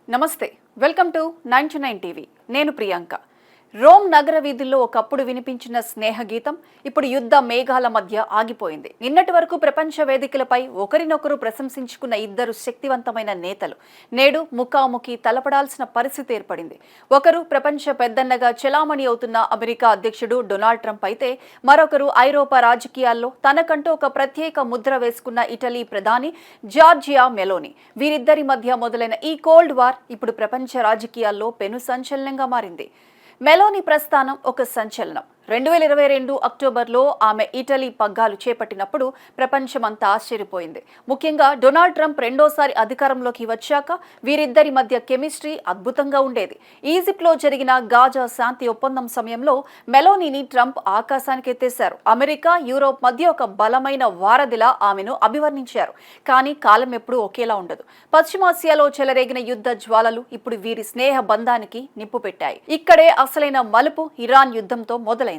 నమస్తే, welcome to 99 TV. నేను Priyanka. Rome నగర వీధుల్లో ఒకప్పుడు వినిపించిన స్నేహ గీతం ఇప్పుడు యుద్ధ మేఘాల మధ్య ఆగిపోయింది. నిన్నటి వరకు ప్రపంచ వేదికలపై ఒకరినొకరు ప్రశంసించుకున్న ఇద్దరు శక్తివంతమైన నేతలు నేడు ముఖాముఖి తలపడాల్సిన పరిస్థితి ఏర్పడింది. ఒకరు ప్రపంచ పెద్దన్నగా చెలామణి అవుతున్న అమెరికా అధ్యక్షుడు డొనాల్డ్ ట్రంప్ అయితే మరొకరు ఐరోపా రాజకీయాల్లో తనకంటూ ఒక ప్రత్యేక ముద్ర వేసుకున్న ఇటలీ ప్రధాని జార్జియా మెలోని. వీరిద్దరి మధ్య మొదలైన ఈ కోల్డ్ వార్ ఇప్పుడు ప్రపంచ రాజకీయాల్లో పెను సంచలనంగా మారింది. మెలోని ప్రస్థానం ఒక సంచలనం. 2022 అక్టోబర్లో ఆమె ఇటలీ పగ్గాలు చేపట్టినప్పుడు ప్రపంచమంతా ఆశ్చర్యపోయింది. ముఖ్యంగా డొనాల్డ్ ట్రంప్ రెండోసారి అధికారంలోకి వచ్చాక వీరిద్దరి మధ్య కెమిస్ట్రీ అద్భుతంగా ఉండేది. ఈజిప్ట్లో జరిగిన గాజా శాంతి ఒప్పందం సమయంలో మెలోనీని ట్రంప్ ఆకాశానికి ఎత్తేశారు. అమెరికా, యూరోప్ మధ్య ఒక బలమైన వారధిలా ఆమెను అభివర్ణించారు. కానీ కాలం ఎప్పుడూ ఒకేలా ఉండదు. పశ్చిమాసియాలో చెలరేగిన యుద్ధ జ్వాలలు ఇప్పుడు వీరి స్నేహ బంధానికి నిప్పు పెట్టాయి. ఇక్కడే అసలైన మలుపు ఇరాన్ యుద్ధంతో మొదలైంది.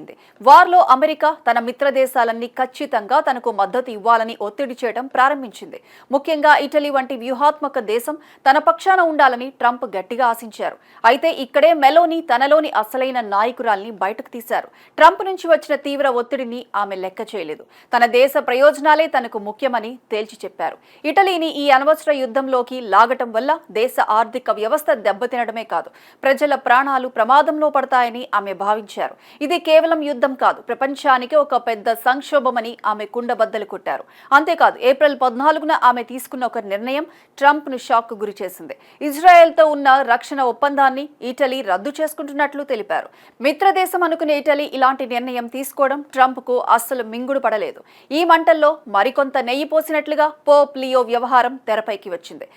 వార్లో అమెరికా తన మిత్ర దేశాలన్నీ ఖచ్చితంగా తనకు మద్దతు ఇవ్వాలని ఒత్తిడి చేయడం ప్రారంభించింది. ముఖ్యంగా ఇటలీ వంటి వ్యూహాత్మక దేశం తన పక్షాన ఉండాలని ట్రంప్ గట్టిగా ఆశించారు. అయితే ఇక్కడే మెలోని తనలోని అసలైన నాయకురాల్ని బయటకు తీశారు. ట్రంప్ నుంచి వచ్చిన తీవ్ర ఒత్తిడిని ఆమె లెక్క చేయలేదు. తన దేశ ప్రయోజనాలే తనకు ముఖ్యమని తేల్చి చెప్పారు. ఇటలీని ఈ అనవసర యుద్ధంలోకి లాగటం వల్ల దేశ ఆర్థిక వ్యవస్థ దెబ్బతినడమే కాదు, ప్రజల ప్రాణాలు ప్రమాదంలో పడతాయని ఆమె భావించారు. ఇది కేవలం యుద్ధం కాదు, ప్రపంచానికి ఒక పెద్ద సంక్షోభమని ఆమె కుండబద్దలు కొట్టారు. అంతేకాదు, ఏప్రిల్ 14న ఆమె తీసుకున్న ఒక నిర్ణయం ట్రంప్ ను షాక్ కు గురి చేసింది. ఇజ్రాయెల్తో ఉన్న రక్షణ ఒప్పందాన్ని ఇటలీ రద్దు చేసుకుంటున్నట్లు తెలిపారు. మిత్రదేశం అనుకునే ఇటలీ ఇలాంటి నిర్ణయం తీసుకోవడం ట్రంప్ కు అస్సలు మింగుడు పడలేదు. ఈ మంటల్లో మరికొంత నెయ్యి పోసినట్లుగా పోప్ లియో వ్యవహారం తెరపైకి వచ్చింది.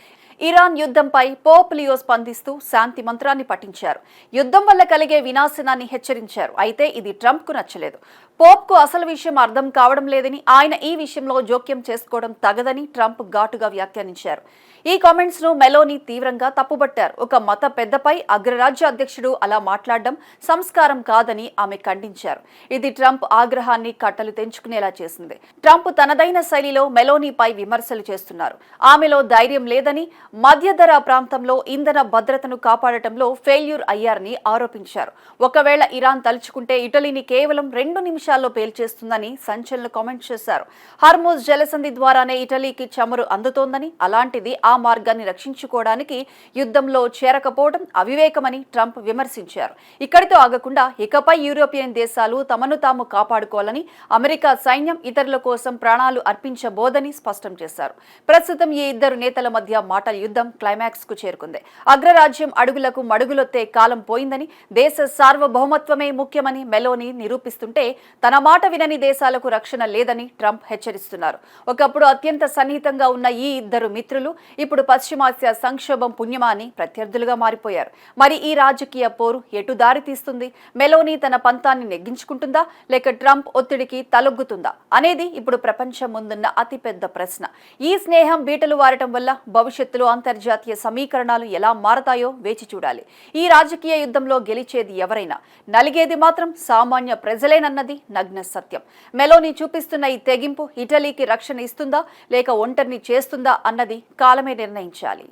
ఇరాన్ యుద్ధంపై పోప్ లియో స్పందిస్తూ శాంతి మంత్రాన్ని పఠించారు. యుద్ధం వల్ల కలిగే వినాశనాన్ని హెచ్చరించారు. అయితే ఇది ట్రంప్ కు నచ్చలేదు. పోప్ కు అసలు విషయం అర్థం కావడం లేదని, ఆయన ఈ విషయంలో జోక్యం చేసుకోవడం తగదని ట్రంప్ ఘాటుగా వ్యాఖ్యానించారు. ఈ కామెంట్స్ ను మెలోని తీవ్రంగా తప్పుబట్టారు. ఒక మత పెద్దపై అగ్రరాజ్య అధ్యక్షుడు అలా మాట్లాడడం సంస్కారం కాదని ఆమె ఖండించారు. ఇది ట్రంప్ ఆగ్రహాన్ని కట్టలు తెంచుకునేలా చేసింది. ట్రంప్ తనదైన శైలిలో మెలోనీపై విమర్శలు చేస్తున్నారు. ఆమెలో ధైర్యం లేదని, మధ్యధరా ప్రాంతంలో ఇంధన భద్రతను కాపాడటంలో ఫెయిల్యూర్ అయ్యారని ఆరోపించారు. ఒకవేళ ఇరాన్ తలుచుకుంటే ఇటలీని కేవలం 2 నిమిషాల్లో పేల్చేస్తుందని సంచలన కామెంట్ చేశారు. హార్మోజ్ జలసంధి ద్వారానే ఇటలీకి చమురు అందుతోందని, అలాంటిది ఆ మార్గాన్ని రక్షించుకోవడానికి యుద్ధంలో చేరకపోవడం అవివేకమని ట్రంప్ విమర్శించారు. ఇక్కడితో ఆగకుండా ఇకపై యూరోపియన్ దేశాలు తమను తాము కాపాడుకోవాలని, అమెరికా సైన్యం ఇతరుల కోసం ప్రాణాలు అర్పించబోదని స్పష్టం చేశారు. ప్రస్తుతం ఈ ఇద్దరు నేతల మధ్య మాటల యుద్ధం క్లైమాక్స్ కు చేరుకుంది. అగ్రరాజ్యం అడుగులకు మడుగులొత్తే కాలం పోయిందని, దేశ సార్వభౌమత్వమే ముఖ్యమని మెలోని నిరూపిస్తుంటే తన మాట వినని దేశాలకు రక్షణ లేదని ట్రంప్ హెచ్చరిస్తున్నారు. ఒకప్పుడు అత్యంత సన్నిహితంగా ఉన్న ఈ ఇద్దరు మిత్రులు ఇప్పుడు పశ్చిమాసియా సంక్షోభం పుణ్యమా అని ప్రత్యర్థులుగా మారిపోయారు. మరి ఈ రాజకీయ పోరు ఎటు దారి తీస్తుంది? మెలోని తన పంతాన్ని నెగ్గించుకుంటుందా, లేక ట్రంప్ ఒత్తిడికి తలొగ్గుతుందా అనేది ఇప్పుడు ప్రపంచం ముందున్న అతిపెద్ద ప్రశ్న. ఈ స్నేహం బీటలు వారటం వల్ల భవిష్యత్తులో అంతర్జాతీయ సమీకరణాలు ఎలా మారతాయో వేచి చూడాలి. ఈ రాజకీయ యుద్ధంలో గెలిచేది ఎవరైనా, నలిగేది మాత్రం సామాన్య ప్రజలేనన్నది నగ్న సత్యం. మెలోని చూపిస్తున్న ఈ తెగింపు ఇటలీకి రక్షణ ఇస్తుందా, లేక ఒంటరిని చేస్తుందా అన్నది కాలమే నిర్ణయించాలి.